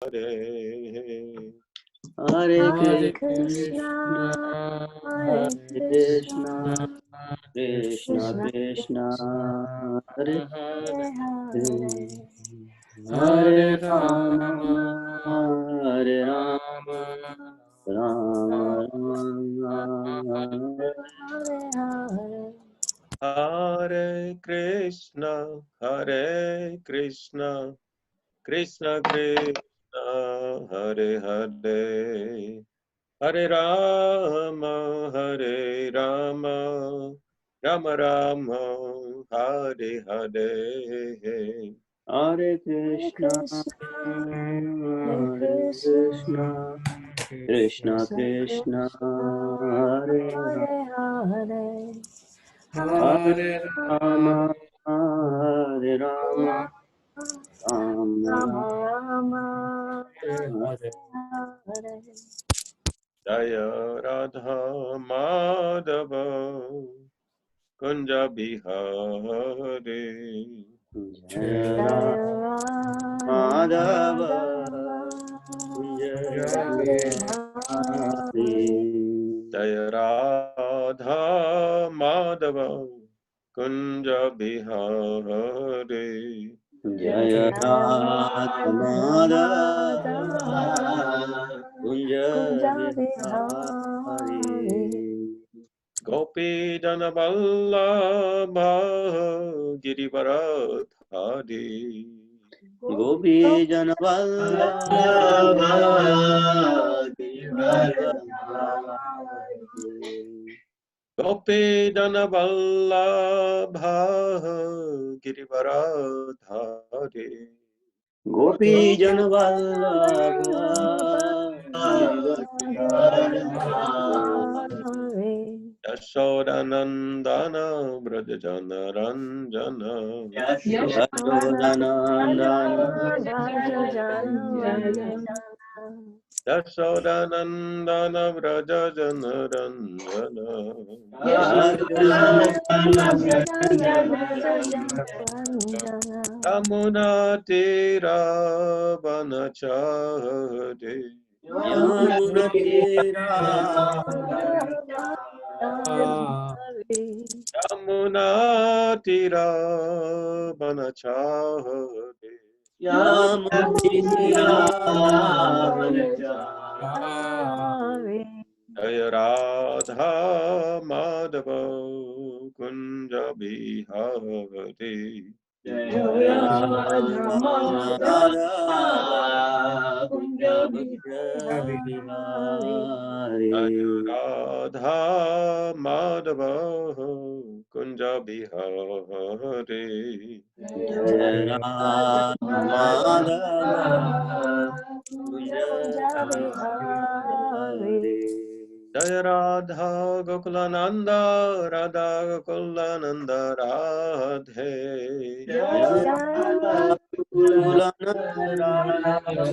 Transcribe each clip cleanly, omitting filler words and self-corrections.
Hare Hare Hare Krishna, Hare Krishna, Krishna, Krishna Krishna, Hare Hare Hare, Hare Hare Rama, Rama, Hare Rama, Rama Rama Rama, Rama, Hare Krishna, Hare Krishna, Krishna Krishna, Hare Hare, Hare Rama, Hare Rama, Rama Rama, Hare Hare. Hare Krishna, Hare Krishna, Krishna Krishna, Hare Hare, Hare Hare Rama, Rama, Hare Rama, Rama Rama Rama, Hare Jaya Radha Madhava Kunja Bihari Jaya Radha Madhava, Kunja Bihari. Jaya Radha Madhava Kunja Bihari Jaya Radha Madhava, Kunja Bihari. Gopi Jana Vallabha Girivardhari Gopi Jana Vallabha, Gopi Jana Vallabha Girivardhari Gopi Jana Vallabha, Girivardhari. Yashodanandana Brajajana Ranjana Yashodanandana, Yashodanandana Brajajana Ranjana Yamuna Tira Vanachari Yamuna Tira, Yamuna Tira Vanachari Yamuna Tira, Jaya Radha Madhava Kunja Bihari Jaya Radha Kunja Bihari. Jaya Radha Madhava Kunja Bihari Jaya Radha Madhava Kunja Bihari. Jaya Radha Gokulananda Radha Gokulananda Radhe Jaya Radha Kulananda Radha.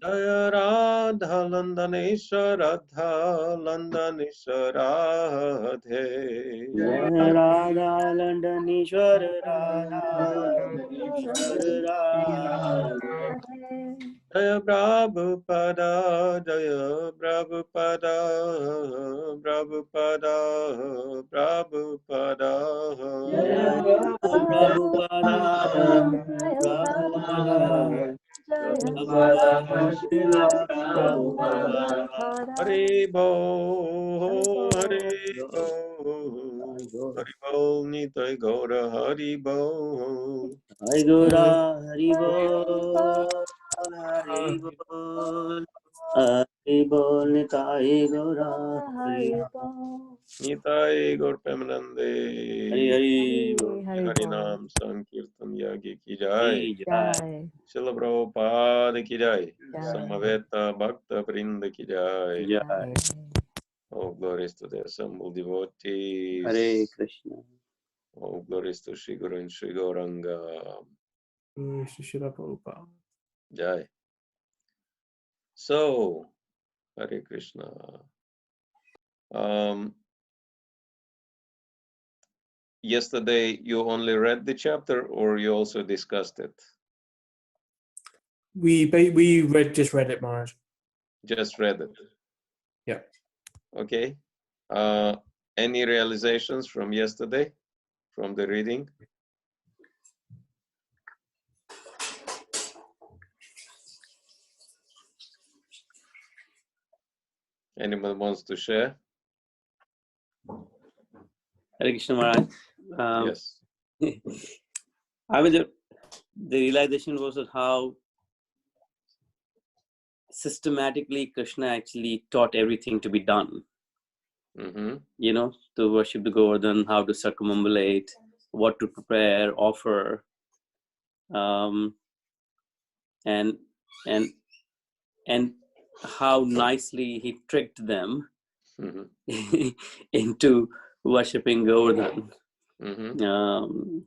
Jaya Radha Landanesha Radha Landanesha Radhe Jaya Radha Landanishwar Radha Landanishwar Radha. Jaya Prabhupada Jaya Prabhupada Prabhupada Prabhupada Jaya Prabhupada Prabhupada Prabhupada Srila Prabhupada. Hari Bo Hari Bo Hari Bo Nitai Gaura Hari Bo Hari Gora Hari Bol Hari Bol Hari Bol Nitai Gora Hari Nitai Gaur Premanande Hari Hari Bol Hari Nam Sankirtan Yagi Ki Jai Jai Srila Prabhupada Ki Jai Samaveta Bhakta Vrinda Ki Jai Jai. Oh, glories to the assembled devotees. Hare Krishna. Oh, glories to Shri Guru and Shri Gauranga. Srila Prabhupada. Jai. So, Hare Krishna. yesterday you only read the chapter, or you also discussed it? We just read it, Maharaj. Just read it. Yeah. Okay. Any realizations from yesterday, from the reading? Anyone wants to share? Hare Krishna Maharaj. Yes. I mean, the realization was of how systematically Krishna actually taught everything to be done. Mm-hmm. You know, to worship the Govardhan, how to circumambulate, what to prepare, offer, and how nicely he tricked them Mm-hmm. into worshipping Govardhan. Mm-hmm.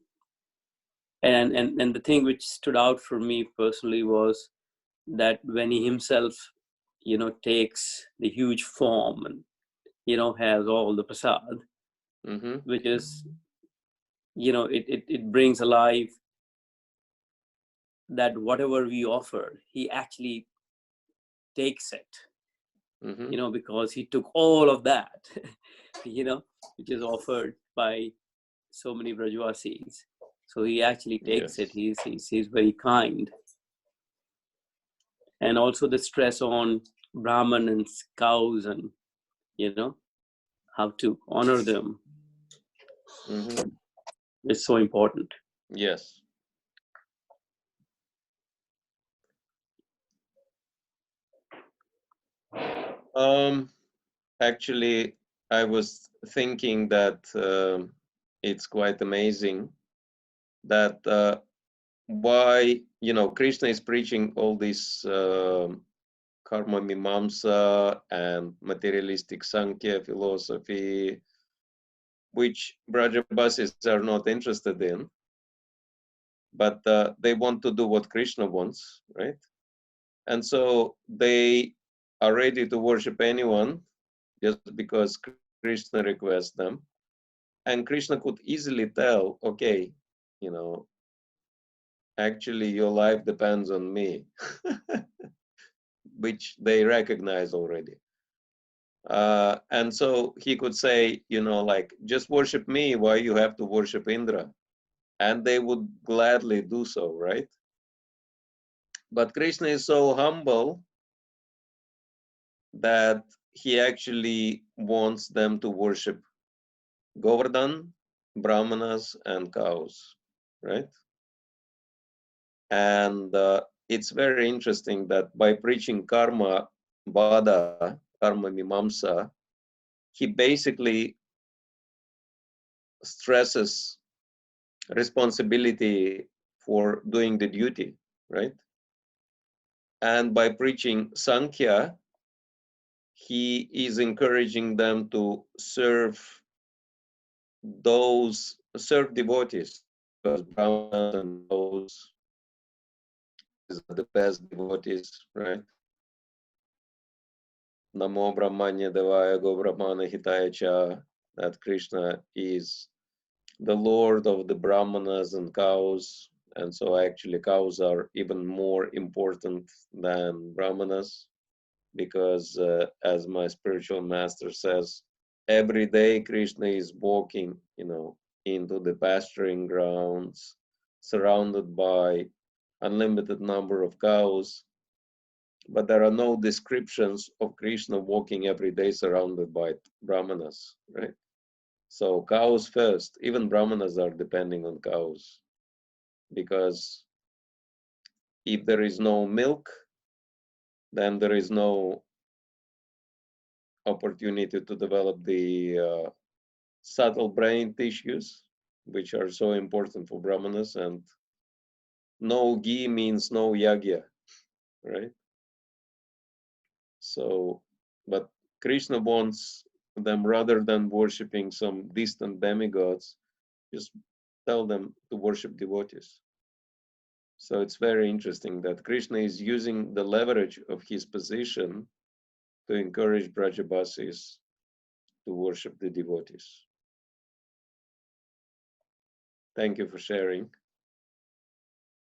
And the thing which stood out for me personally was that when he himself, you know, takes the huge form and, you know, has all the prasad, Mm-hmm. which is, you know, it brings alive that whatever we offer, he actually takes it, Mm-hmm. you know, because he took all of that, you know, which is offered by so many Brajvasis. So he actually takes Yes. it. He's very kind. And also the stress on Brahman and cows, and, you know, how to honor them. Mm-hmm. It's so important. Yes. Actually, I was thinking that it's quite amazing that why, you know, Krishna is preaching all this karma mimamsa and materialistic Sankhya philosophy, which Brajabasis are not interested in, but they want to do what Krishna wants, right? And so they are ready to worship anyone just because Krishna requests them. And Krishna could easily tell, okay, you know, actually your life depends on me, which they recognize already. And so he could say, you know, like, just worship me, why you have to worship Indra? And they would gladly do so, right? But Krishna is so humble that he actually wants them to worship Govardhan, Brahmanas, and cows, right? And it's very interesting that by preaching karma vada, karma mimamsa, he basically stresses responsibility for doing the duty, right? And by preaching Sankhya, he is encouraging them to serve devotees, because Brahmanas and those are the best devotees, right? Namo Brahmanya Devaya Go Brahmana Hitaya Cha, that Krishna is the Lord of the Brahmanas and cows. And so actually cows are even more important than Brahmanas, because as my spiritual master says, every day Krishna is walking, you know, into the pasturing grounds, surrounded by unlimited number of cows, but there are no descriptions of Krishna walking every day surrounded by Brahmanas, right? So cows first, even Brahmanas are depending on cows, because if there is no milk, then there is no opportunity to develop the subtle brain tissues, which are so important for Brahmanas, and no ghee means no yagya, right? So, but Krishna wants them, rather than worshipping some distant demigods, just tell them to worship devotees. So it's very interesting that Krishna is using the leverage of his position to encourage Brajabasis to worship the devotees. Thank you for sharing.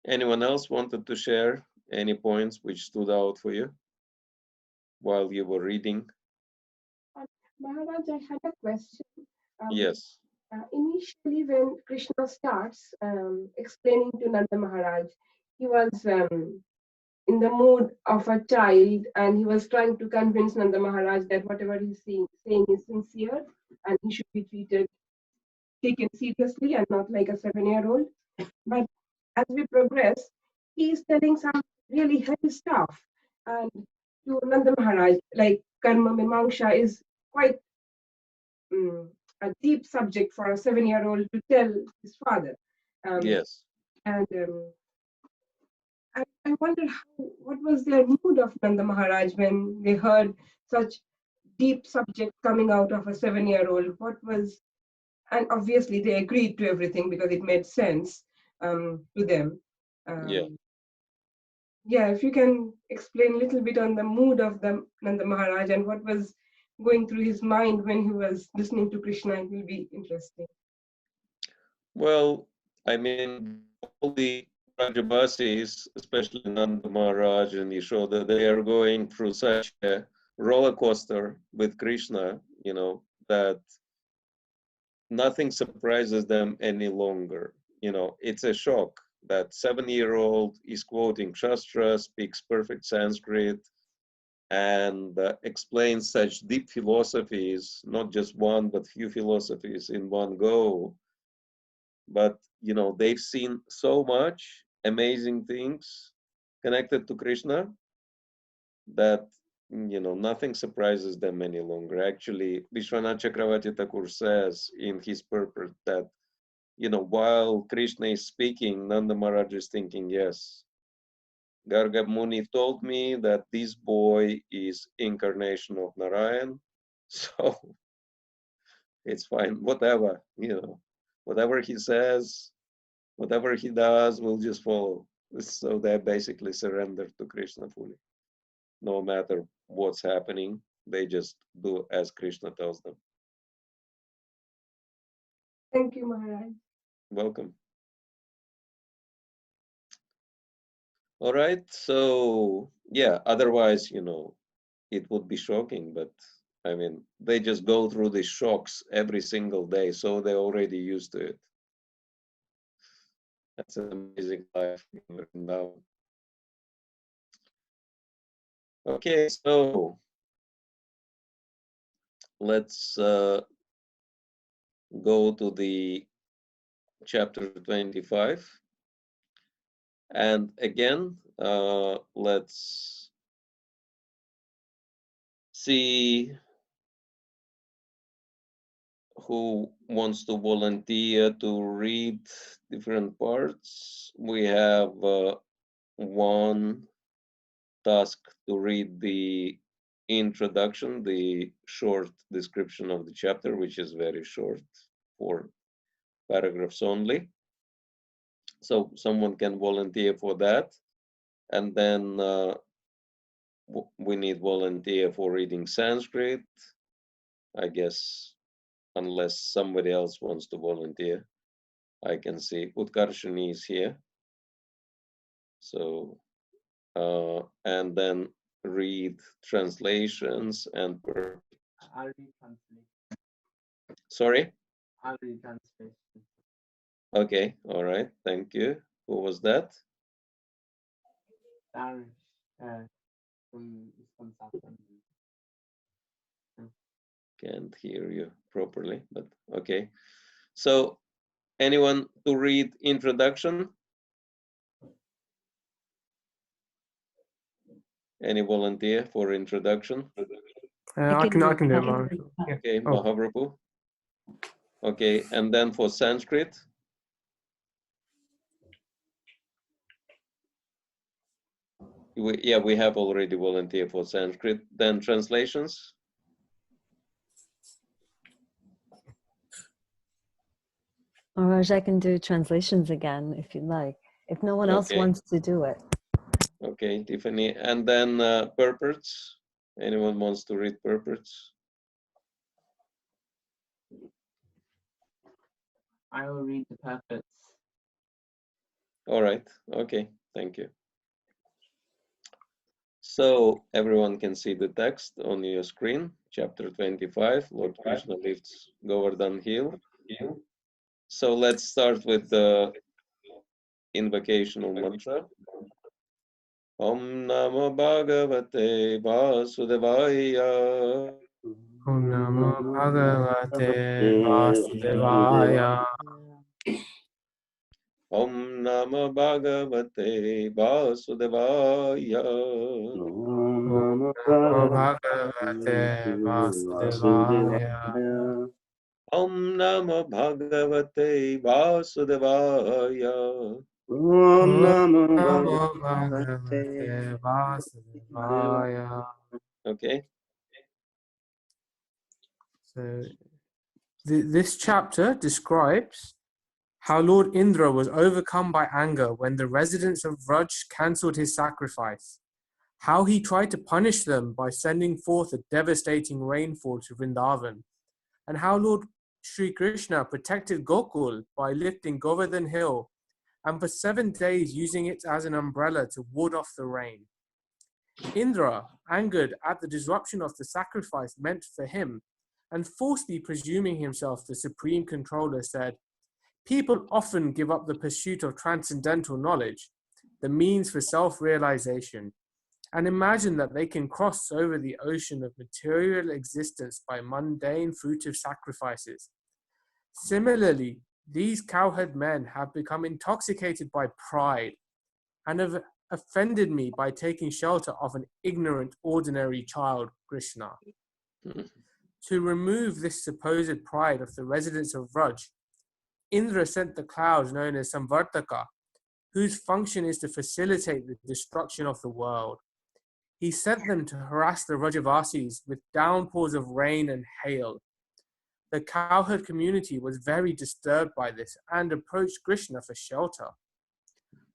Anyone else wanted to share any points which stood out for you while you were reading? Maharaj, I had a question. Yes. Initially, when Krishna starts explaining to Nanda Maharaj, he was in the mood of a child, and he was trying to convince Nanda Maharaj that whatever he's saying is sincere and he should be taken seriously and not like a 7-year-old. But as we progress, he is telling some really heavy stuff. And to Nanda Maharaj, like Karma Mimamsha is quite a deep subject for a 7-year-old to tell his father. Yes. And I wondered what was their mood of Nanda Maharaj when they heard such deep subject coming out of a 7-year-old. What was, and obviously they agreed to everything because it made sense to them. Yeah. Yeah, if you can explain a little bit on the mood of the Nanda Maharaj and what was going through his mind when he was listening to Krishna, it will be interesting. Well, I mean, all the Rajabasis, especially Nanda Maharaj and Yashoda, they are going through such a roller coaster with Krishna, you know, that nothing surprises them any longer. You know, it's a shock that 7-year-old is quoting Shastra, speaks perfect Sanskrit, and explains such deep philosophies, not just one, but few philosophies in one go. But, you know, they've seen so much amazing things connected to Krishna that, you know, nothing surprises them any longer. Actually, Vishwanath Chakravarti Thakur says in his purport that, you know, while Krishna is speaking, Nanda Maharaj is thinking, yes, Garga Muni told me that this boy is incarnation of Narayan, so it's fine, whatever, you know, whatever he says, whatever he does, we'll just follow. So they basically surrender to Krishna fully. No matter what's happening, they just do as Krishna tells them. Thank you, Maharaj. Welcome. All right, so yeah, otherwise, you know, it would be shocking, but I mean, they just go through these shocks every single day, so they're already used to it. That's an amazing life now. Okay, so let's go to the chapter 25. And again, let's see who wants to volunteer to read different parts. We have one task to read the introduction, the short description of the chapter, which is very short, 4 paragraphs only. So someone can volunteer for that. And then we need volunteer for reading Sanskrit, I guess, unless somebody else wants to volunteer. I can see Utkarshani is here. So, and then read translations and I'll read translation. sorry? I'll read translation. Okay, all right, thank you. Who was that? Darish from Saffron. Can't hear you properly, but okay. So, anyone to read introduction? Any volunteer for introduction? I can do it, Maharaj. Yeah. Okay, Oh. Mahaprabhu. Okay, and then for Sanskrit? We have already volunteered for Sanskrit. Then translations? Maharaj, I can do translations again if you'd like, if no one else Okay. wants to do it. Okay, Tiffany. And then purports. Anyone wants to read purports? I will read the purports. All right. Okay. Thank you. So everyone can see the text on your screen. Chapter 25. Lord Krishna lifts Govardhan Hill. So let's start with the invocational mantra. Om Namo Bhagavate Vasudevaya. Om Namo Bhagavate Vasudevaya. Om Namo Bhagavate Vasudevaya. Om Namo Bhagavate Vasudevaya. Om Namo Bhagavate Vasudevaya. Om Namo Bhagavate Vasudevaya. Okay. So this chapter describes how Lord Indra was overcome by anger when the residents of Vraj cancelled his sacrifice, how he tried to punish them by sending forth a devastating rainfall to Vrindavan, and how Lord Sri Krishna protected Gokul by lifting Govardhan Hill and for 7 days using it as an umbrella to ward off the rain. Indra, angered at the disruption of the sacrifice meant for him, and falsely presuming himself the supreme controller, said, "People often give up the pursuit of transcendental knowledge, the means for self-realization, and imagine that they can cross over the ocean of material existence by mundane fruitive sacrifices. Similarly, these cowherd men have become intoxicated by pride and have offended me by taking shelter of an ignorant, ordinary child, Krishna. To remove this supposed pride of the residents of Vraj, Indra sent the clouds known as Samvartaka, whose function is to facilitate the destruction of the world. He sent them to harass the Vrajavasis with downpours of rain and hail. The cowherd community was very disturbed by this and approached Krishna for shelter.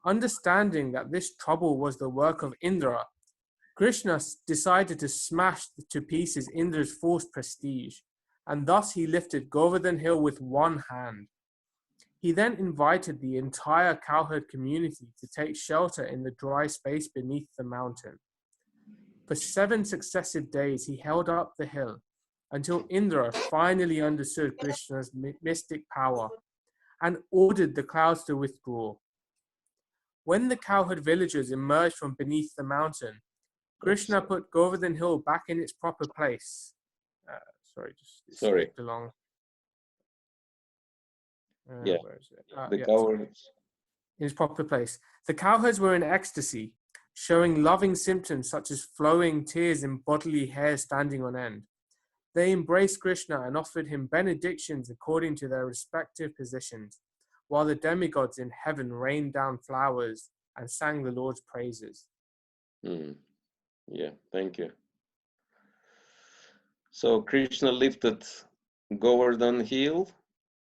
Understanding that this trouble was the work of Indra, Krishna decided to smash to pieces Indra's false prestige, and thus he lifted Govardhan Hill with one hand. He then invited the entire cowherd community to take shelter in the dry space beneath the mountain. For 7 successive days, he held up the hill until Indra finally understood Krishna's mystic power and ordered the clouds to withdraw. When the cowherd villagers emerged from beneath the mountain, Krishna put Govardhan Hill back in its proper place. Sorry. Skipped along. Yeah. Where is it? The cowards. In its proper place. The cowherds were in ecstasy, showing loving symptoms such as flowing tears and bodily hair standing on end. They embraced Krishna and offered him benedictions according to their respective positions, while the demigods in heaven rained down flowers and sang the Lord's praises. Yeah, thank you. So Krishna lifted Govardhan Hill,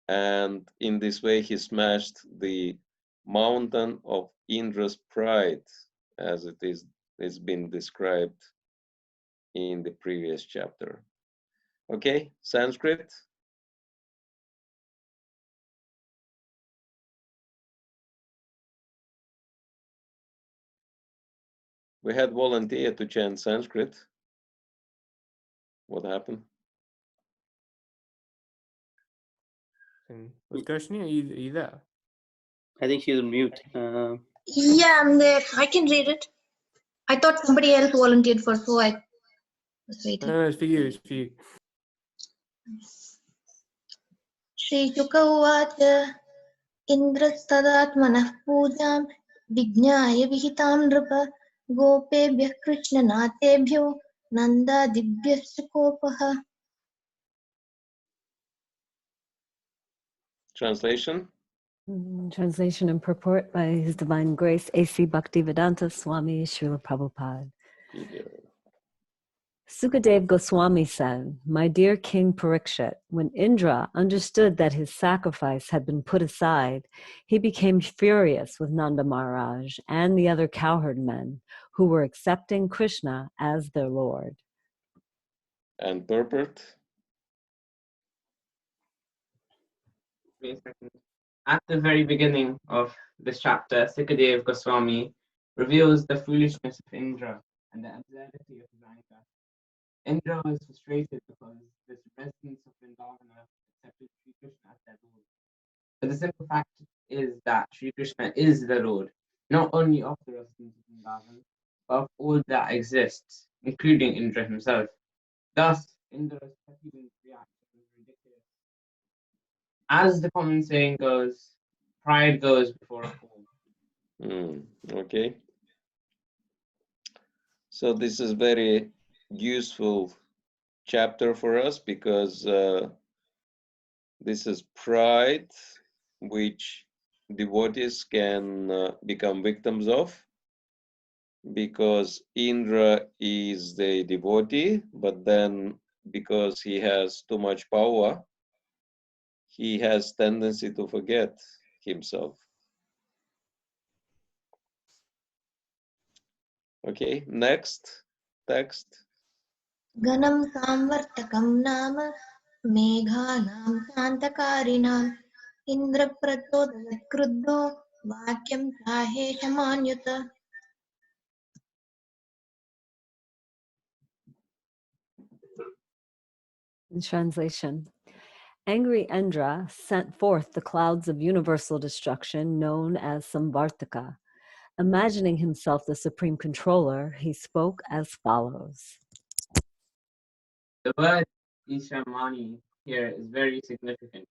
and in this way he smashed the mountain of Indra's pride, as it's been described in the previous chapter. Okay, Sanskrit. We had volunteer to chant Sanskrit. What happened? Darshini, are you there? I think she's on mute. Yeah, I'm there. I can read it. I thought somebody else volunteered for, so I was waiting. No, it's for you. It's for you. Shri Shuka Uvacha Indrastadatmanah Pujam Vijnaya Vihitam Nrapa Gopebhyah Krishna Natebhyo Nanda Dibhyasya Kopaha. Translation? Translation and purport by His Divine Grace A.C. Bhakti Swami Srila Prabhupada. Sukadev Goswami said, "My dear King Parikshit, when Indra understood that his sacrifice had been put aside, he became furious with Nanda Maharaj and the other cowherd men who were accepting Krishna as their Lord." And purport? Wait a second. At the very beginning of this chapter, Sikadev Goswami reveals the foolishness of Indra and the absurdity of his anger. Indra was frustrated because the residents of Vrindavana accepted Sri Krishna as their Lord. But the simple fact is that Sri Krishna is the Lord, not only of the residents of Vrindavan, but of all that exists, including Indra himself. Thus, Indra's petulant reaction was ridiculous. As the common saying goes, pride goes before a fall. Okay. So this is very useful chapter for us because this is pride which devotees can become victims of, because Indra is the devotee, but then because he has too much power, he has tendency to forget himself. Okay, next text. Ganam samvartakam nama meghanam shantakarinam indra prachodayat kruddho vakyam chahe shamanyuta. In translation, angry Indra sent forth the clouds of universal destruction known as Samvartaka. Imagining himself the supreme controller, he spoke as follows. The word Ishamani here is very significant.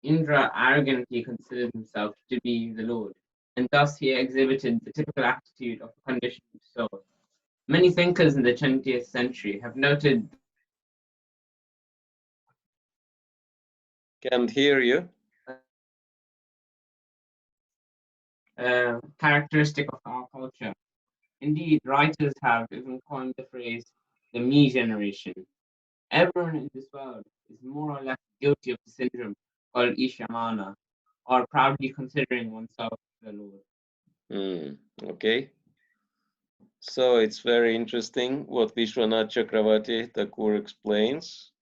Indra arrogantly considered himself to be the Lord, and thus he exhibited the typical attitude of a conditioned soul. Many thinkers in the 20th century have noted Can't hear you. characteristic of our culture. Indeed, writers have even coined the phrase the me generation. Everyone in this world is more or less guilty of the syndrome called Ishamana, or proudly considering oneself the Lord. Okay. So it's very interesting what Vishwanath Chakravarti Thakur explains.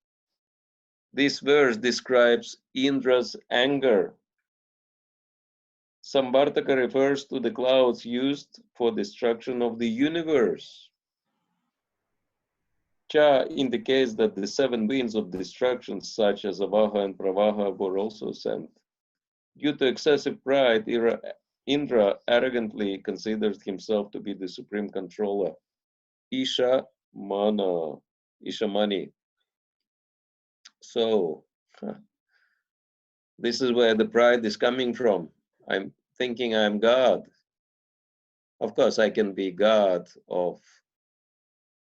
This verse describes Indra's anger. Samvartaka refers to the clouds used for destruction of the universe. Cha indicates that the 7 winds of destruction, such as Avaha and Pravaha, were also sent. Due to excessive pride, Indra arrogantly considered himself to be the supreme controller. Ishamani. So, this is where the pride is coming from. I'm thinking I'm God. Of course, I can be God of,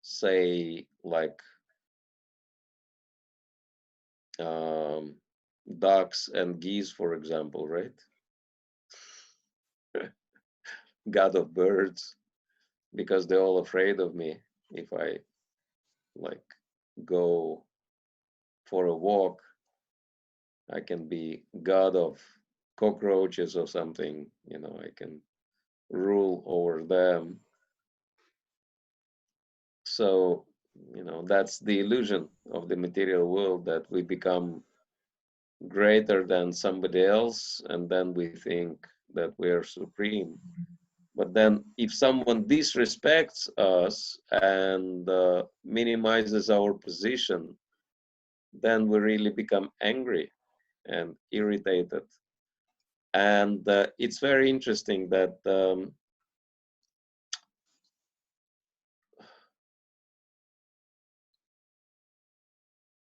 say, like ducks and geese, for example, right? God of birds, because they're all afraid of me if I like go for a walk. I can be God of cockroaches or something, I can rule over them. So, that's the illusion of the material world, that we become greater than somebody else and then we think that we're supreme. But then if someone disrespects us and minimizes our position, then we really become angry and irritated. And it's very interesting that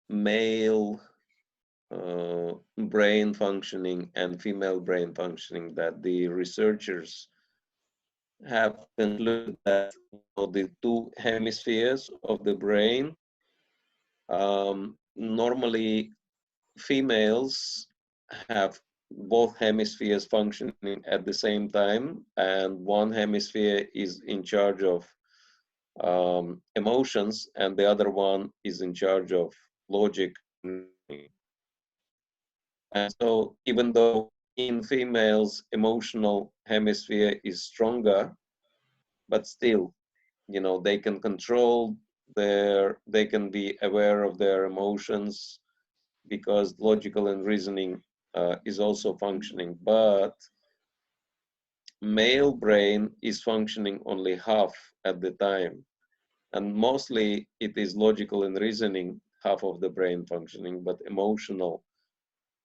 male brain functioning and female brain functioning, that the researchers have concluded that the 2 hemispheres of the brain, normally females have both hemispheres functioning at the same time, and one hemisphere is in charge of emotions and the other one is in charge of logic. And so even though in females emotional hemisphere is stronger, but still, they can control they can be aware of their emotions, because logical and reasoning is also functioning, but male brain is functioning only half at the time. And mostly it is logical and reasoning, half of the brain functioning, but emotional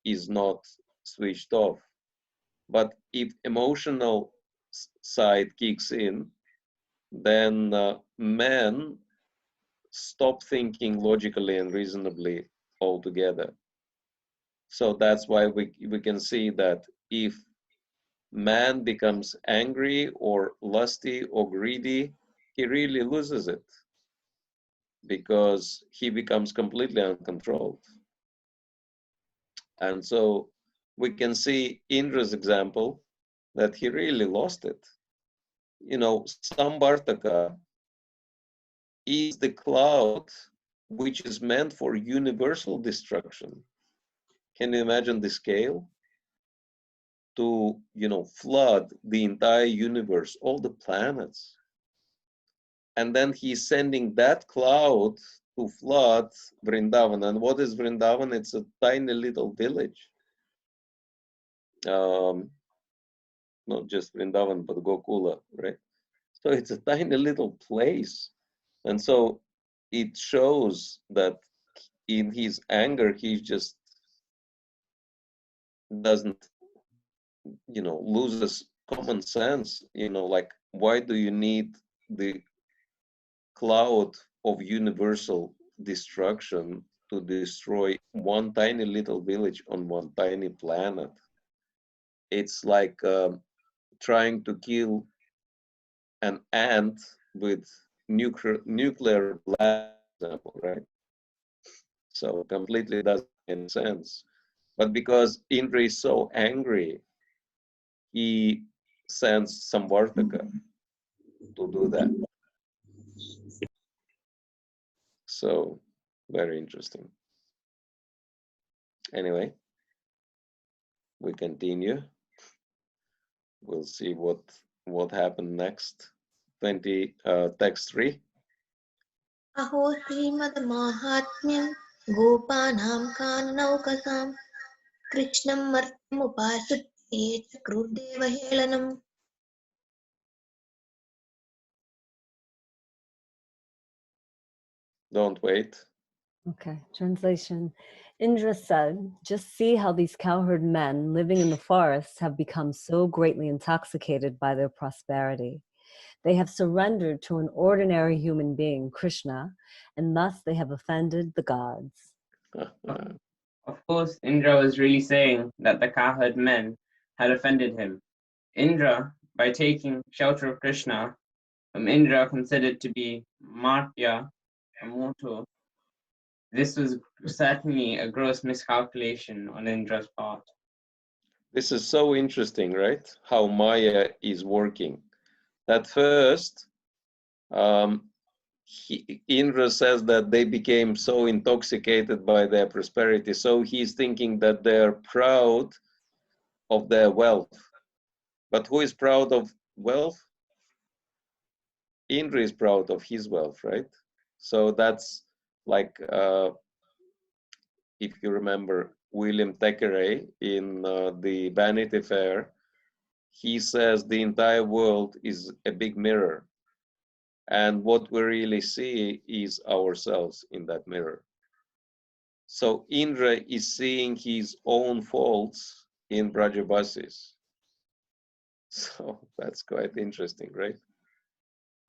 is not switched off. But if emotional side kicks in, then men stop thinking logically and reasonably altogether. So that's why we can see that if man becomes angry or lusty or greedy, he really loses it because he becomes completely uncontrolled. And so we can see Indra's example that he really lost it. You know, Samvartaka is the cloud which is meant for universal destruction. Can you imagine the scale? To, you know, flood the entire universe, all the planets. And then he's sending that cloud to flood Vrindavan. And what is Vrindavan? It's a tiny little village. Not just Vrindavan, but Gokula, right? So it's a tiny little place. And so it shows that in his anger, he just doesn't, you know, loses common sense, you know, like, why do you need the cloud of universal destruction to destroy one tiny little village on one tiny planet? It's like trying to kill an ant with nuclear blast, for example, right? So completely doesn't make sense. But because Indra is so angry, he sends Samvartaka to do that. So very interesting. Anyway, we continue. We'll see what happened next. Text 3. Aho Srimad Mahatmyam Gopanam Kananaukasam Krishnam Martyam Upasute Chakrudeva Helanam. Don't wait. Okay, translation. Indra said, just see how these cowherd men living in the forests have become so greatly intoxicated by their prosperity. They have surrendered to an ordinary human being, Krishna, and thus they have offended the gods. Of course, Indra was really saying that the cowherd men had offended him. Indra, by taking shelter of Krishna, whom Indra considered to be Martya, a mortal, this was certainly a gross miscalculation on Indra's part. This is so interesting, right? How Maya is working. At first, Indra says that they became so intoxicated by their prosperity, so he's thinking that they're proud of their wealth. But who is proud of wealth? Indra is proud of his wealth, right? So that's like, if you remember William Thackeray in the Vanity Fair, he says the entire world is a big mirror. And what we really see is ourselves in that mirror. So Indra is seeing his own faults in Brajabasis. So that's quite interesting, right?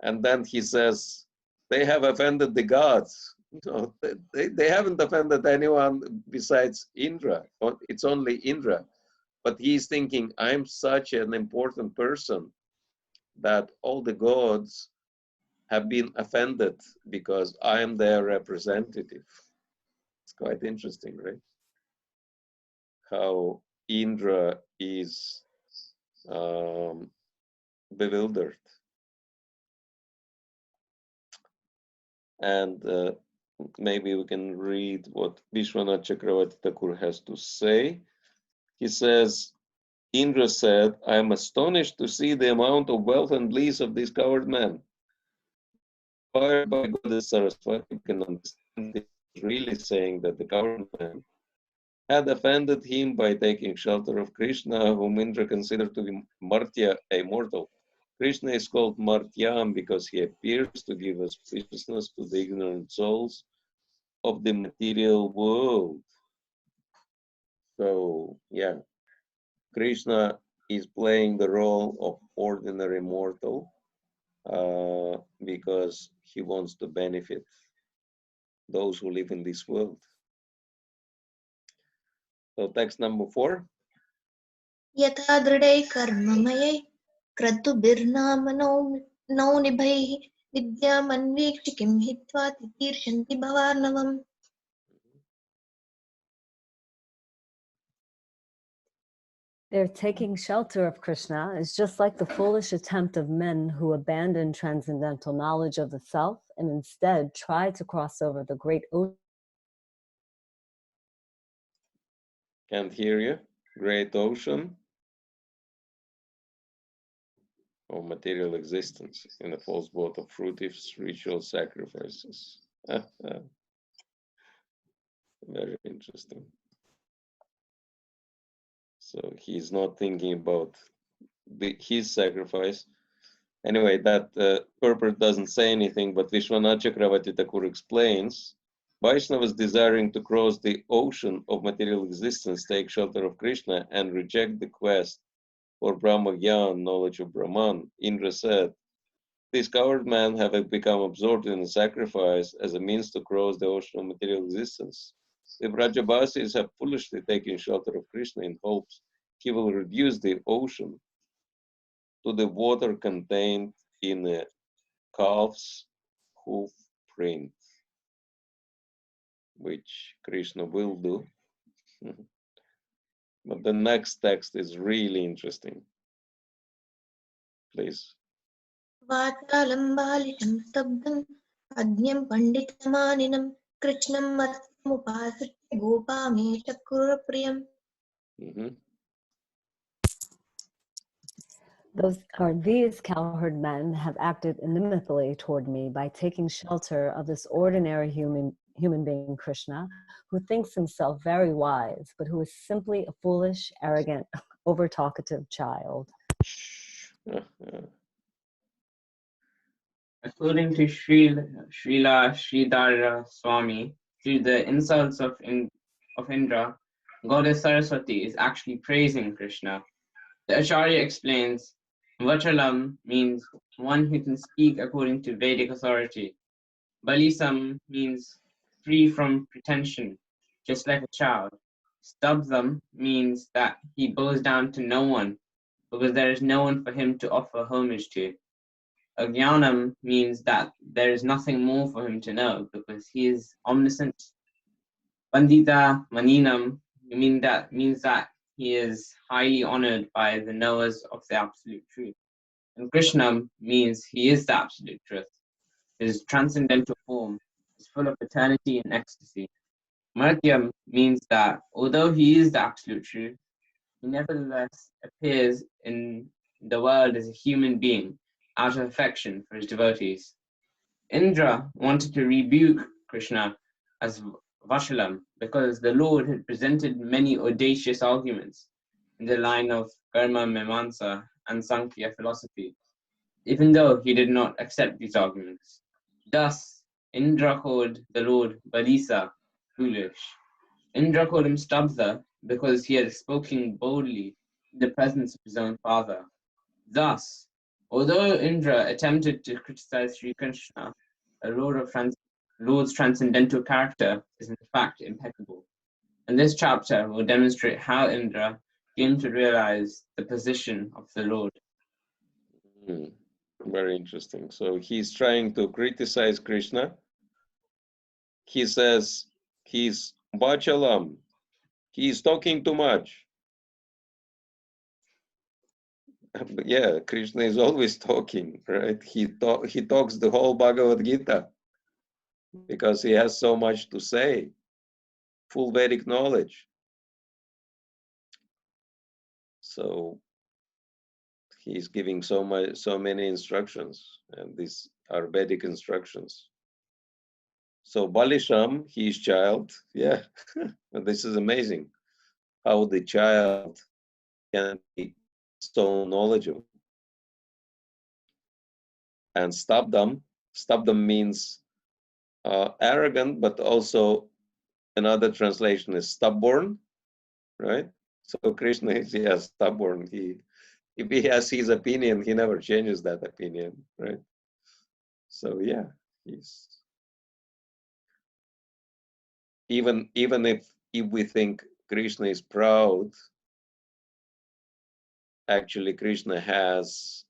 And then he says, they have offended the gods. No, they haven't offended anyone besides Indra. It's only Indra. But he's thinking, I'm such an important person that all the gods have been offended because I am their representative. It's quite interesting, right? How Indra is bewildered. And maybe we can read what Vishwanath Chakravarti Thakur has to say. He says, Indra said, I am astonished to see the amount of wealth and bliss of these coward men. Inspired by Goddess Saraswati, you can understand he's really saying that the coward men had offended him by taking shelter of Krishna, whom Indra considered to be Martya, a mortal. Krishna is called Martyam because he appears to give auspiciousness to the ignorant souls of the material world. So, yeah, Krishna is playing the role of ordinary mortal because he wants to benefit those who live in this world. So, text number 4. यथा दृढै कर्ममयै क्रतुभिर्नामनो नौनिभैः विद्यामन्वीक्ष्य किं हित्वा तितीर्षन्ति भवार्णवम्. Their taking shelter of Krishna is just like the foolish attempt of men who abandon transcendental knowledge of the self and instead try to cross over the great ocean. Can't hear you. Great ocean of material existence in a false boat of fruitive ritual sacrifices. Very interesting. So he's not thinking about his sacrifice. Anyway, that purport doesn't say anything, but Vishwanath Chakravarti Thakur explains, Vaishnavas desiring to cross the ocean of material existence take shelter of Krishna and reject the quest for Brahma Gyan, knowledge of Brahman. Indra said, these coward men have become absorbed in the sacrifice as a means to cross the ocean of material existence. The Vrajabasis have foolishly taken shelter of Krishna in hopes he will reduce the ocean to the water contained in a calf's hoof print, which Krishna will do. But the next text is really interesting. Please. वाचालं बालिशं स्तब्धम् अज्ञं पण्डितमानिनं कृष्णं मत्समुपाश्रित्य गोपामेष क्रूरप्रियम्. These cowherd men have acted inimically toward me by taking shelter of this ordinary human being, Krishna, who thinks himself very wise, but who is simply a foolish, arrogant, over-talkative child. According to Srila Sridhara Swami, through the insults of Indra, Goddess Saraswati is actually praising Krishna. The Acharya explains, Vachalam means one who can speak according to Vedic authority. Balisam means free from pretension, just like a child. Stabdham means that he bows down to no one, because there is no one for him to offer homage to. Ajnanam means that there is nothing more for him to know, because he is omniscient. Pandita Maninam means that he is highly honored by the knowers of the absolute truth. And Krishna means he is the absolute truth. His transcendental form is full of eternity and ecstasy. Martyam means that although he is the absolute truth, he nevertheless appears in the world as a human being out of affection for his devotees. Indra wanted to rebuke Krishna as Vashalam because the Lord had presented many audacious arguments in the line of Karma Mimamsa and Sankhya philosophy, even though he did not accept these arguments. Thus, Indra called the Lord Balisa, foolish. Indra called him Stabdha because he had spoken boldly in the presence of his own father. Thus, although Indra attempted to criticize Sri Krishna, a Lord's transcendental character is in fact impeccable. And this chapter will demonstrate how Indra came to realize the position of the Lord. Very interesting. So he's trying to criticize Krishna. He says he's Vachalam. He's talking too much. But yeah, Krishna is always talking, right? He talks the whole Bhagavad Gita because he has so much to say, full Vedic knowledge. So he's giving so many instructions, and these are Vedic instructions. So Balisham, his child, yeah, this is amazing how the child can be so knowledgeable. And stop them means arrogant, but also another translation is stubborn, right? So Krishna is, yeah, stubborn. If he has his opinion, he never changes that opinion, right? So yeah, he's even if we think Krishna is proud, actually Krishna has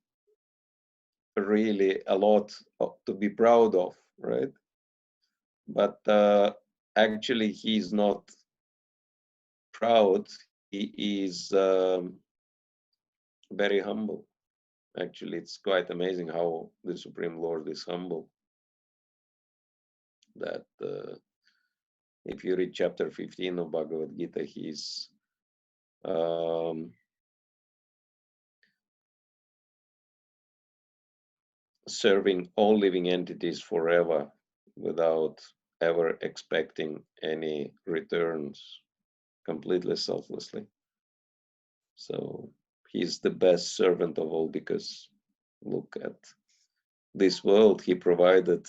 really a lot to be proud of, right? But actually he's not proud. He is very humble. Actually, it's quite amazing how the Supreme Lord is humble. That if you read chapter 15 of Bhagavad Gita, he's serving all living entities forever without ever expecting any returns, completely selflessly. So he's the best servant of all, because look at this world. He provided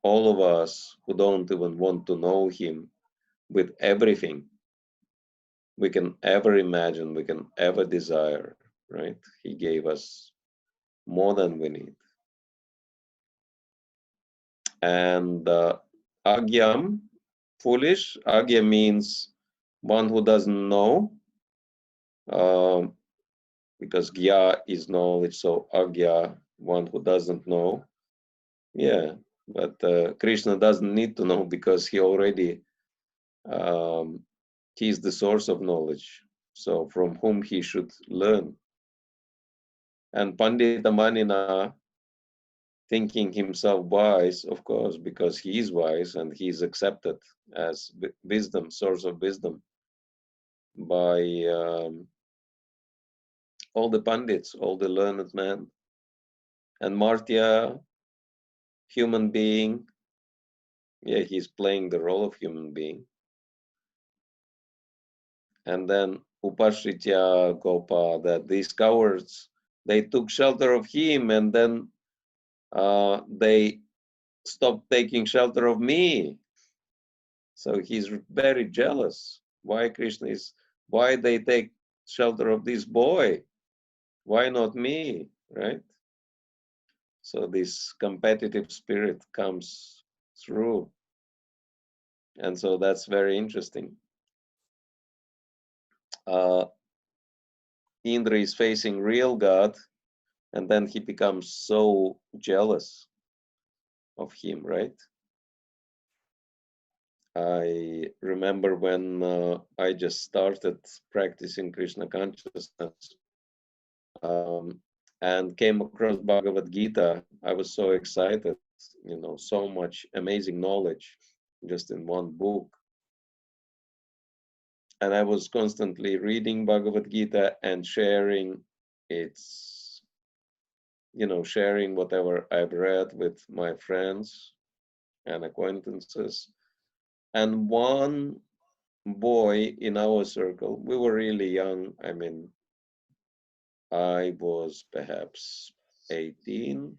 all of us who don't even want to know him with everything we can ever imagine, we can ever desire, right? He gave us more than we need. And agyam, foolish. Agya means one who doesn't know, because gya is knowledge, so agya, one who doesn't know. Yeah, but Krishna doesn't need to know, because he already, he is the source of knowledge. So from whom he should learn. And Pandita Manina, thinking himself wise, of course, because he is wise and he is accepted as wisdom, source of wisdom, by all the Pandits, all the learned men. And Martya, human being, yeah, he's playing the role of human being. And then Upashritya Gopa, that these cowards, they took shelter of him, and then they stopped taking shelter of me. So he's very jealous. Why why they take shelter of this boy? Why not me, right? So this competitive spirit comes through. And so that's very interesting. Indra is facing real God, and then he becomes so jealous of him, right? I remember when I just started practicing Krishna consciousness and came across Bhagavad Gita. I was so excited, so much amazing knowledge just in one book. And I was constantly reading Bhagavad Gita and sharing sharing whatever I've read with my friends and acquaintances. And one boy in our circle, we were really young. I mean, I was perhaps 18,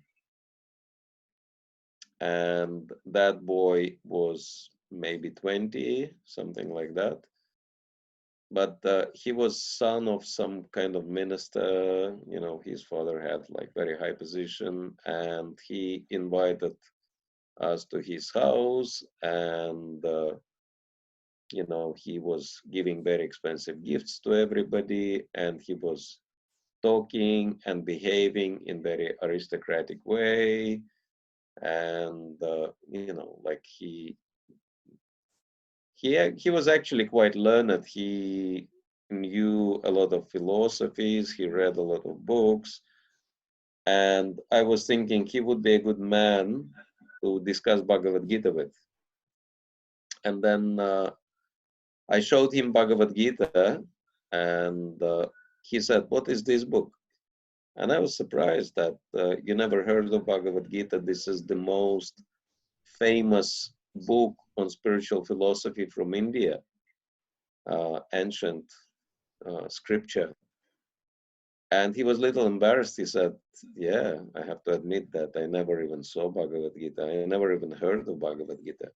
and that boy was maybe 20, something like that. But he was son of some kind of minister. His father had like very high position, and he invited us to his house, and he was giving very expensive gifts to everybody, and he was talking and behaving in very aristocratic way, and like he was actually quite learned. He knew a lot of philosophies, he read a lot of books, and I was thinking he would be a good man to discuss Bhagavad Gita with. And then I showed him Bhagavad Gita, and he said, "What is this book?" And I was surprised that you never heard of Bhagavad Gita. This is the most famous book on spiritual philosophy from India, ancient scripture. And he was a little embarrassed. He said, yeah, I have to admit that I never even saw Bhagavad Gita. I never even heard of Bhagavad Gita.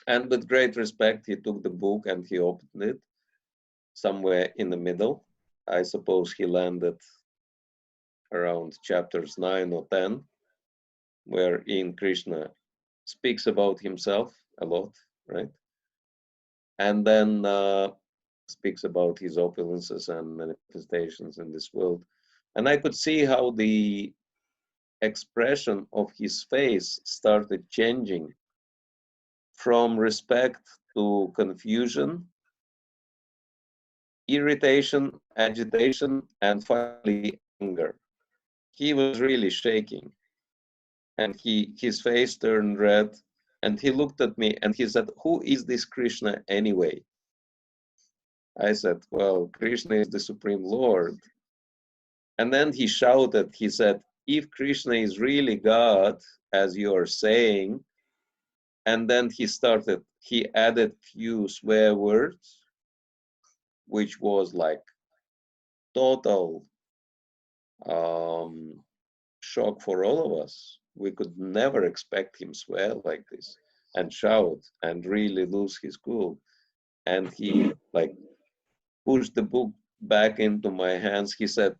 And with great respect, he took the book and he opened it somewhere in the middle. I suppose he landed around chapters 9 or 10, wherein Krishna speaks about himself a lot, right? And then speaks about his opulences and manifestations in this world. And I could see how the expression of his face started changing from respect to confusion, irritation, agitation, and finally anger. He was really shaking, and his face turned red, and he looked at me and he said, "Who is this Krishna anyway?" I said, "Well, Krishna is the Supreme Lord." And then he shouted, he said, "If Krishna is really God, as you are saying," and then he added few swear words, which was like total shock for all of us. We could never expect him swear like this and shout and really lose his cool. And he like pushed the book back into my hands. He said,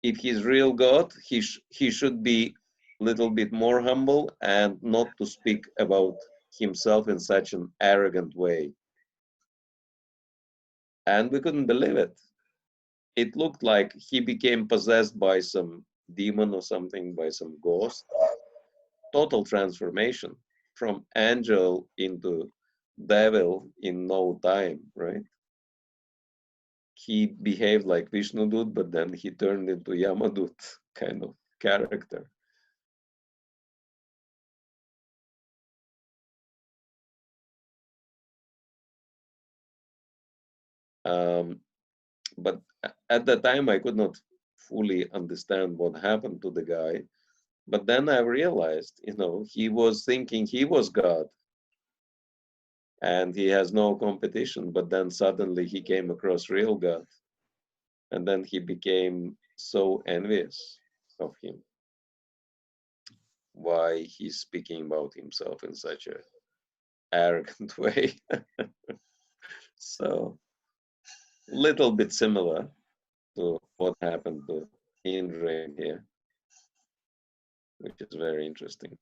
if he's real God, he should be a little bit more humble and not to speak about himself in such an arrogant way. And we couldn't believe it. It looked like he became possessed by some demon or something, by some ghost. Total transformation from angel into devil in no time, right? He behaved like Vishnudut, but then he turned into Yamadut kind of character. But at the time, I could not fully understand what happened to the guy. But then I realized, he was thinking he was God and he has no competition. But then suddenly he came across real God. And then he became so envious of him. Why he's speaking about himself in such an arrogant way. So, little bit similar to what happened to Indra here, which is very interesting.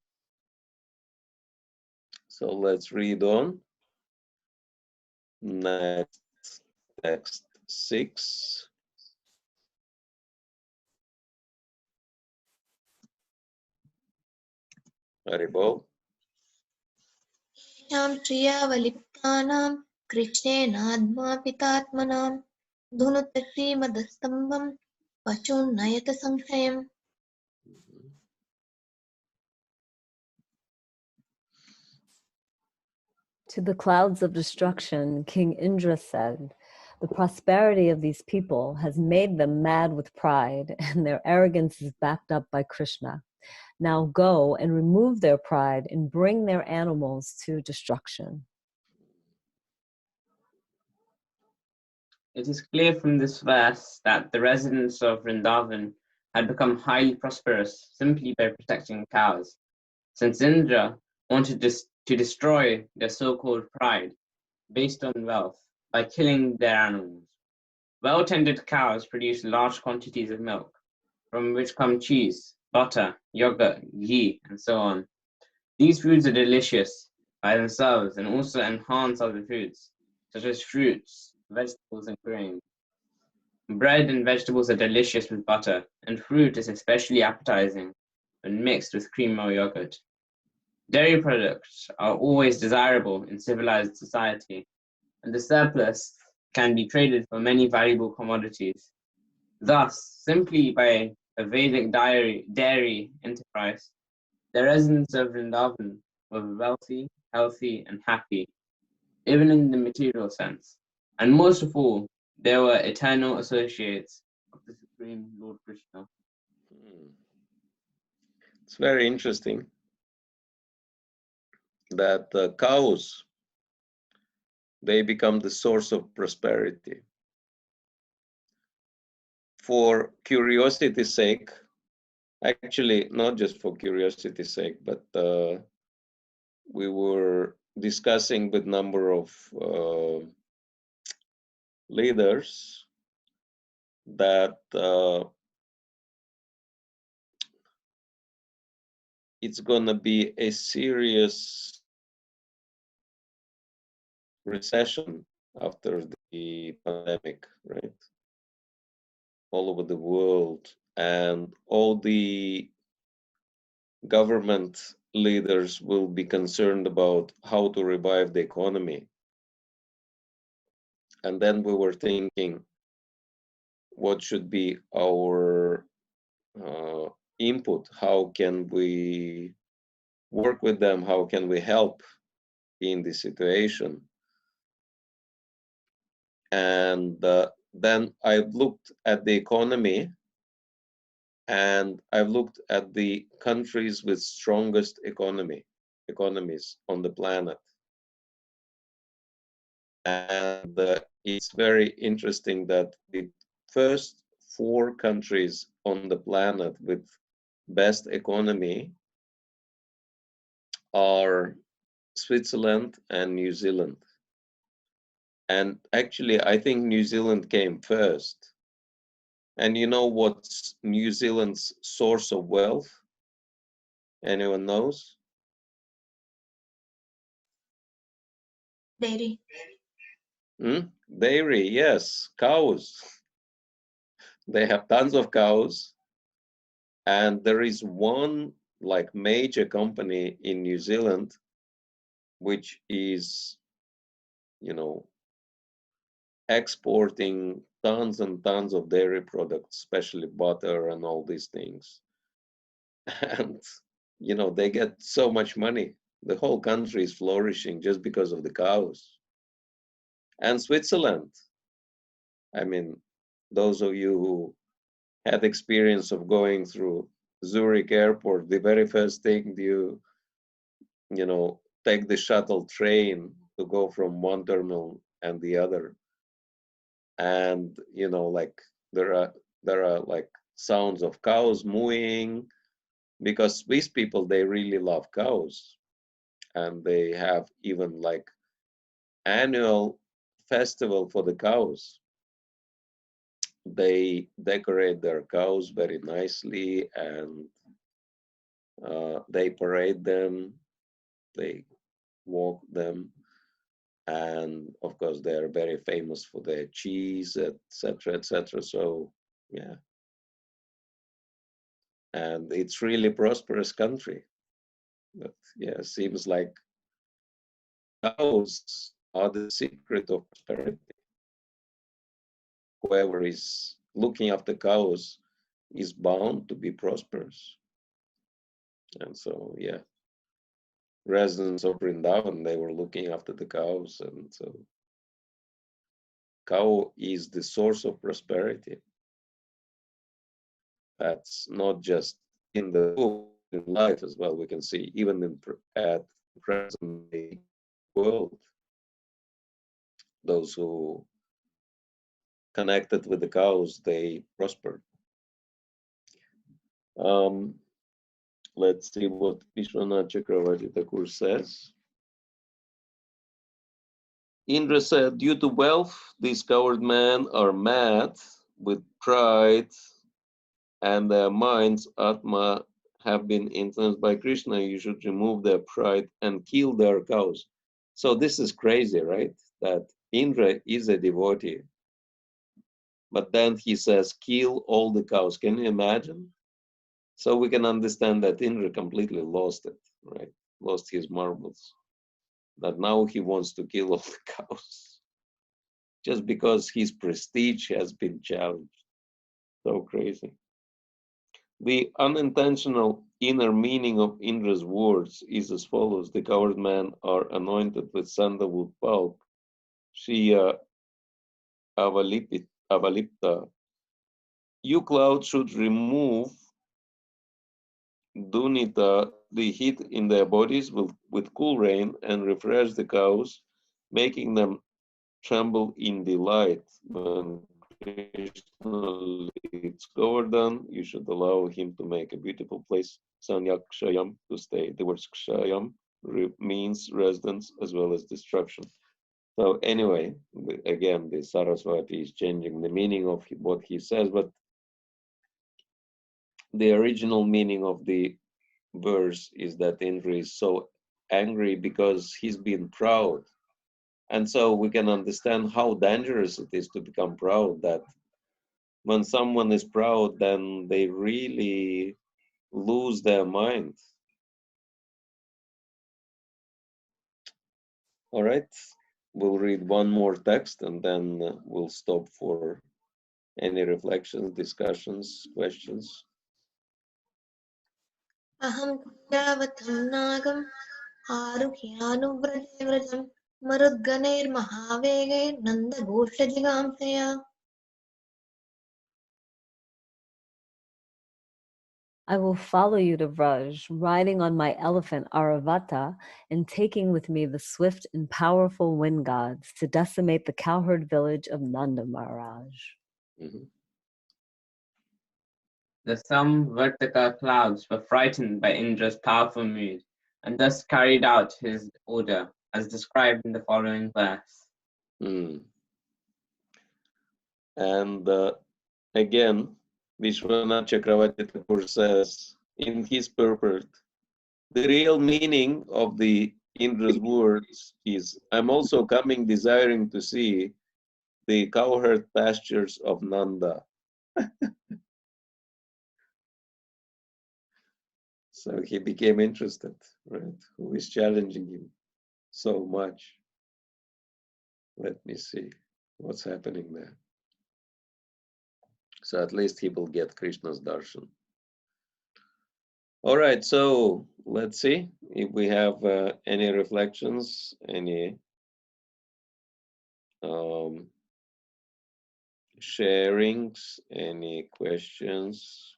So let's read on. Next, text 6. Haribol. Yam Triyavaliptanam Krishnenadma Pitatmanam Dhunutashri Madastambam Pachun Nayata Sankhayam. To the clouds of destruction, King Indra said, "The prosperity of these people has made them mad with pride, and their arrogance is backed up by Krishna. Now go and remove their pride and bring their animals to destruction." It is clear from this verse that the residents of Vrindavan had become highly prosperous simply by protecting cows, since Indra wanted to destroy their so-called pride based on wealth by killing their animals. Well-tended cows produce large quantities of milk, from which come cheese, butter, yogurt, ghee, and so on. These foods are delicious by themselves and also enhance other foods, such as fruits, vegetables, and grains. Bread and vegetables are delicious with butter, and fruit is especially appetizing when mixed with cream or yogurt. Dairy products are always desirable in civilized society, and the surplus can be traded for many valuable commodities. Thus, simply by a Vedic dairy enterprise, the residents of Vrindavan were wealthy, healthy, and happy, even in the material sense. And most of all, they were eternal associates of the Supreme Lord Krishna. It's very interesting. that cows, they become the source of prosperity. For curiosity's sake, actually, not just for curiosity's sake, but we were discussing with number of leaders that it's gonna be a serious recession after the pandemic, right? All over the world, and all the government leaders will be concerned about how to revive the economy. And then we were thinking, what should be our input? How can we work with them? How can we help in this situation? And then I've looked at the economy, and I've looked at the countries with strongest economies on the planet. And it's very interesting that the first 4 countries on the planet with best economy are Switzerland and New Zealand. And actually, I think New Zealand came first. And you know what's New Zealand's source of wealth? Anyone knows? Dairy. Dairy, yes, cows. They have tons of cows. And there is one like major company in New Zealand, which is, you know, exporting tons and tons of dairy products, especially butter and all these things. And, you know, they get so much money. The whole country is flourishing just because of the cows. And Switzerland, I mean, those of you who had experience of going through Zurich airport, the very first thing you know, take the shuttle train to go from one terminal and the other. And, you know, like there are like sounds of cows mooing, because Swiss people, they really love cows. And they have even like annual festival for the cows. They decorate their cows very nicely, and they parade them, they walk them, and of course they are very famous for their cheese, etc., etc. So yeah, and it's really prosperous country. But yeah, seems like cows are the secret of prosperity. Whoever is looking after cows is bound to be prosperous. And so, yeah, residents of Vrindavan, they were looking after the cows. And so cow is the source of prosperity. That's not just in the book, in life as well. We can see even at the present day world, those who connected with the cows, they prospered. Let's see what Vishwanath Chakravarti Thakur says. Indra said, due to wealth, these coward men are mad with pride, and their minds, Atma, have been influenced by Krishna. You should remove their pride and kill their cows. So this is crazy, right? That Indra is a devotee, but then he says, kill all the cows. Can you imagine? So we can understand that Indra completely lost it, right? Lost his marbles. That now he wants to kill all the cows just because his prestige has been challenged. So crazy. The unintentional inner meaning of Indra's words is as follows. The coward men are anointed with sandalwood pulp, Shriya Avalipta. You cloud should remove Dunita the heat in their bodies with cool rain and refresh the cows, making them tremble in delight. When Krishna leads Govardhan, you should allow him to make a beautiful place, Sanyakshayam, to stay. The word Kshayam means residence as well as destruction. So anyway, again, the Saraswati is changing the meaning of what he says, but the original meaning of the verse is that Indra is so angry because he's been proud. And so we can understand how dangerous it is to become proud, that when someone is proud, then they really lose their mind. All right, we'll read one more text and then we'll stop for any reflections, discussions, questions. Aham Yavatam Nagam Aruhyanuvrate Vratam Marudganeir Mahavege Nanda Ghosha Jigamsaya. I will follow you to Vraj, riding on my elephant Aravata, and taking with me the swift and powerful wind gods to decimate the cowherd village of Nanda Maharaj. Mm-hmm. The Samvartaka clouds were frightened by Indra's powerful mood and thus carried out his order as described in the following verse. Mm. And again, Vishwanath Chakravarti Thakur says in his purport, the real meaning of the Indra's words is, I'm also coming desiring to see the cowherd pastures of Nanda. So he became interested, right? Who is challenging him so much? Let me see what's happening there. So at least he will get Krishna's darshan. All right, so let's see if we have any reflections, any sharings, any questions,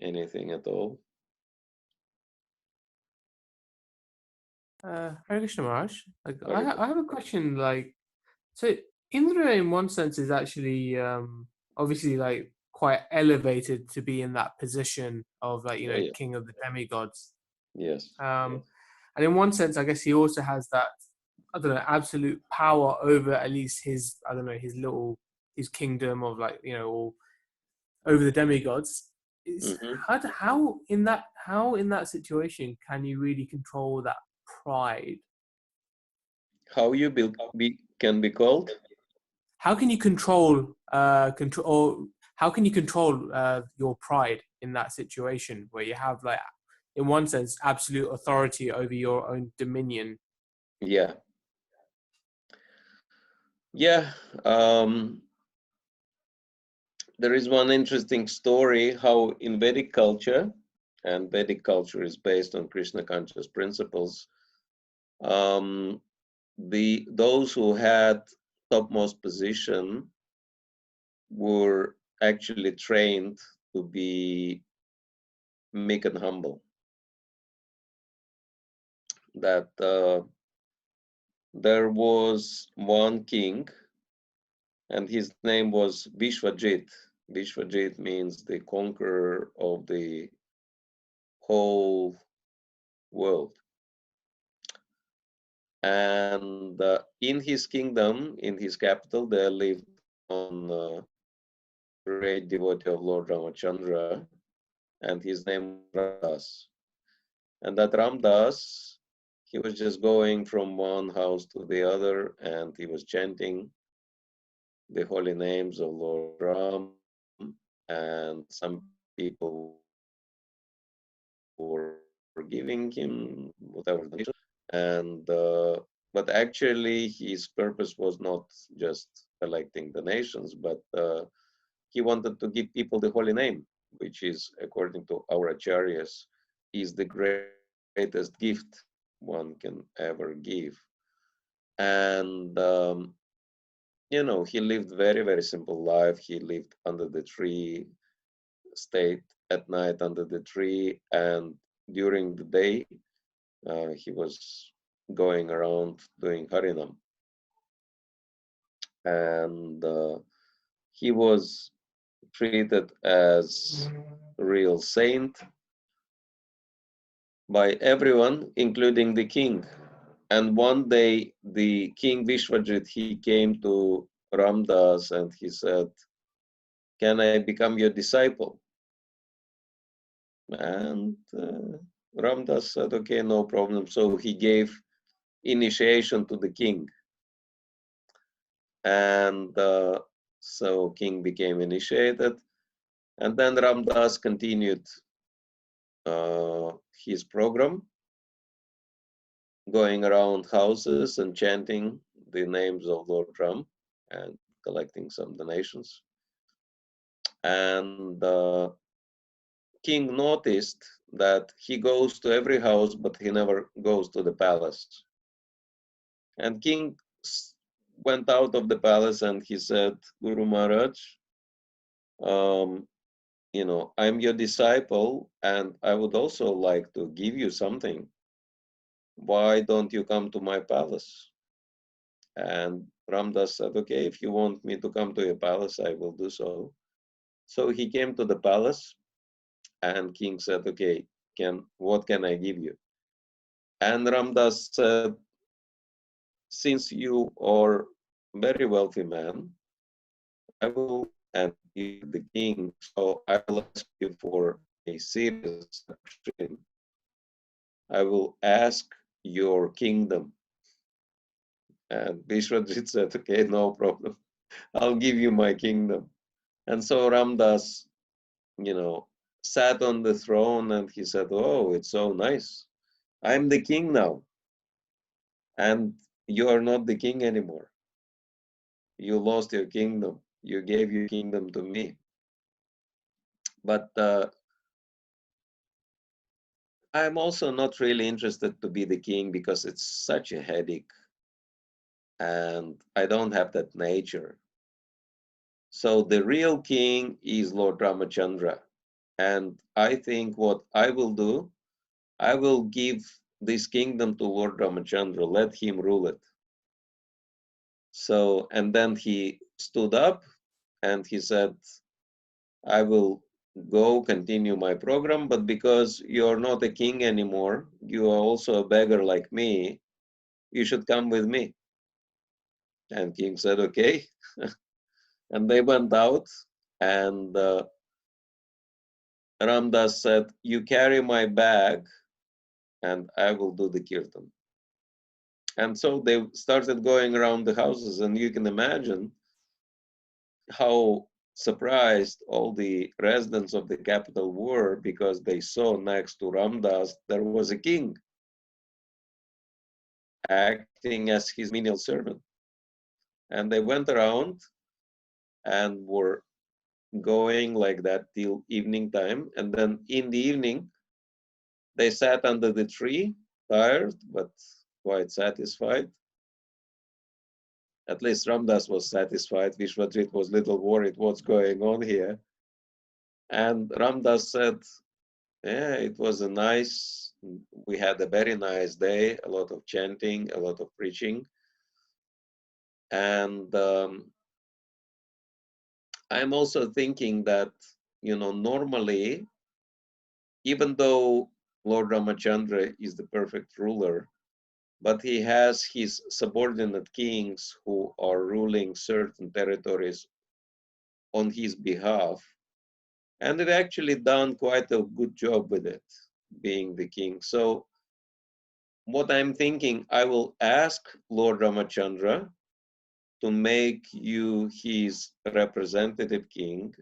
anything at all. Hare Krishna Maharaj. Hare I have a question. So Indra, in one sense, is actually obviously like quite elevated to be in that position of Yeah. king of the demigods. Yes. And in one sense, I guess he also has that, I don't know, absolute power over at least his, I don't know, his kingdom of or over the demigods. How in that situation can you really control that pride? How you can be called? How can you control how can you control your pride in that situation where you have, like, in one sense, absolute authority over your own dominion? Yeah. There is one interesting story how in Vedic culture, and Vedic culture is based on Krishna conscious principles, those who had topmost position were actually trained to be meek and humble. That there was one king, and his name was Vishwajit. Vishwajit means the conqueror of the whole world. And in his kingdom, in his capital, there lived one great devotee of Lord Ramachandra, and his name was Ramdas. And that Ramdas, he was just going from one house to the other, and he was chanting the holy names of Lord Ram, and some people were giving him whatever donation, and but actually his purpose was not just collecting donations, but he wanted to give people the holy name, which is, according to our acharyas, is the greatest gift one can ever give. And you know, he lived very, very simple life. He lived under the tree, stayed at night under the tree, and during the day, he was going around doing Harinam. And he was treated as a real saint by everyone, including the king. And one day, the king Vishwajit, he came to Ramdas and he said, "Can I become your disciple?" And Ramdas said, "Okay, no problem." So he gave initiation to the king. And so king became initiated. And then Ramdas continued his program, going around houses and chanting the names of Lord Ram and collecting some donations. And king noticed that he goes to every house, but he never goes to the palace. And king went out of the palace and he said, "Guru Maharaj, you know, I'm your disciple and I would also like to give you something. Why don't you come to my palace?" And Ramdas said, "Okay, if you want me to come to your palace, I will do so." So he came to the palace and king said, "Okay, what can I give you?" And Ramdas said, "Since you are a very wealthy man, I will, and you the king, so I will ask you for a serious question. I will ask your kingdom." And Vishwajit said, "Okay, no problem. I'll give you my kingdom." And so Ramdas, you know, sat on the throne and he said, "Oh, it's so nice. I'm the king now. And you are not the king anymore. You lost your kingdom. You gave your kingdom to me." But I'm also not really interested to be the king because it's such a headache and I don't have that nature. So the real king is Lord Ramachandra. And I think what I will do, I will give this kingdom to Lord Ramachandra, let him rule it. So, and then he stood up and he said, "I will go continue my program, but because you're not a king anymore, you are also a beggar like me, you should come with me." And king said, "Okay." And they went out and Ramdas said, "You carry my bag and I will do the kirtan." And so they started going around the houses, and you can imagine how surprised all the residents of the capital were because they saw next to Ramdas there was a king acting as his menial servant. And they went around and were going like that till evening time. And then in the evening, they sat under the tree, tired but quite satisfied. At least Ramdas was satisfied. Vishwajit was a little worried what's going on here. And Ramdas said, "Yeah, it was we had a very nice day, a lot of chanting, a lot of preaching. And I'm also thinking that, you know, normally, even though Lord Ramachandra is the perfect ruler, but he has his subordinate kings who are ruling certain territories on his behalf. And they've actually done quite a good job with it, being the king. So what I'm thinking, I will ask Lord Ramachandra to make you his representative king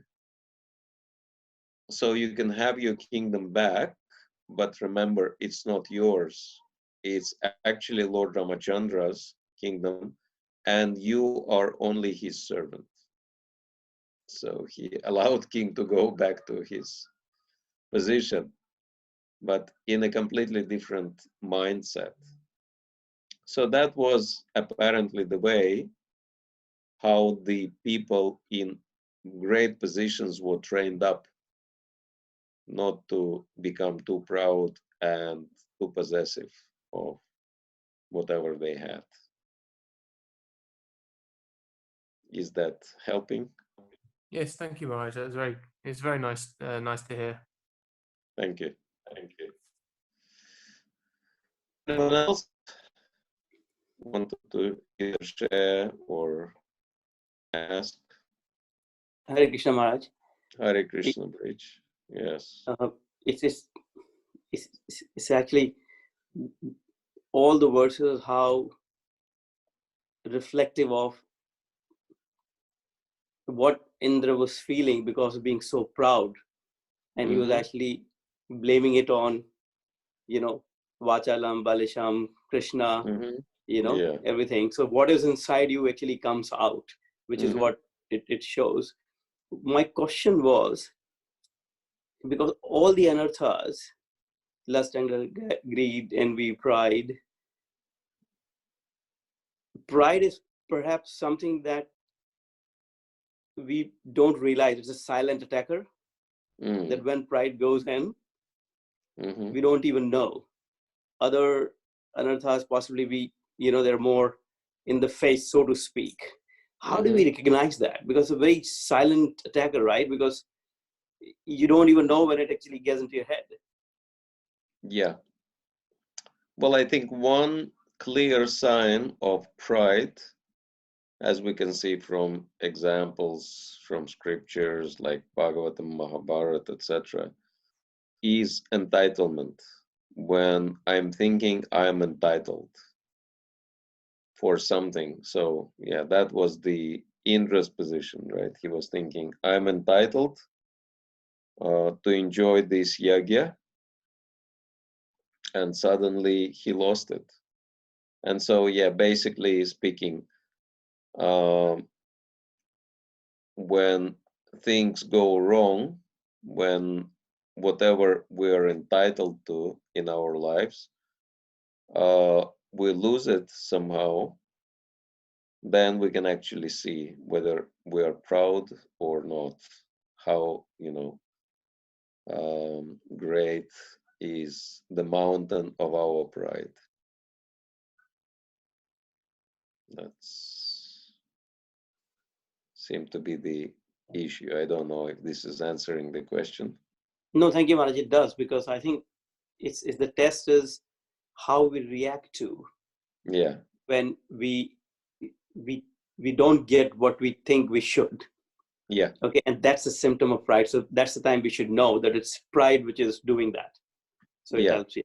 so you can have your kingdom back. But remember, it's not yours. It's actually Lord Ramachandra's kingdom, and you are only his servant." So he allowed king to go back to his position, but in a completely different mindset. So that was apparently the way how the people in great positions were trained up not to become too proud and too possessive of whatever they had. Is that helping? Yes, thank you, Maharaj. It's very nice, nice to hear. Thank you. Thank you. Anyone else wanted to either share or ask? Hare Krishna Maharaj. Hare Krishna Bridge. Yes. It's actually all the verses, how reflective of what Indra was feeling because of being so proud, and he was actually blaming it on, Vachalam, Balisham, Krishna, everything. So what is inside you actually comes out, which is what it shows. My question was, because all the anarthas, lust, anger, greed, envy, pride is perhaps something that we don't realize. It's a silent attacker that when pride goes in, we don't even know. Other anarthas possibly they're more in the face, so to speak. How do we recognize that? Because it's a very silent attacker, right? Because you don't even know when it actually gets into your head. Yeah. Well, I think one clear sign of pride, as we can see from examples from scriptures like Bhagavatam, Mahabharata, etc., is entitlement. When I'm thinking I'm entitled for something. So yeah, that was the Indra's position, right? He was thinking, I'm entitled to enjoy this yagya, and suddenly he lost it. And so yeah, basically speaking, when things go wrong, when whatever we're entitled to in our lives, we lose it somehow, then we can actually see whether we are proud or not, how, great is the mountain of our pride. That's seemed to be the issue. I don't know if this is answering the question. No, thank you, Maharaj. It does, because I think it's the test is how we react to when we don't get what we think we should. Yeah. Okay, and that's a symptom of pride. So that's the time we should know that it's pride which is doing that. So it helps you.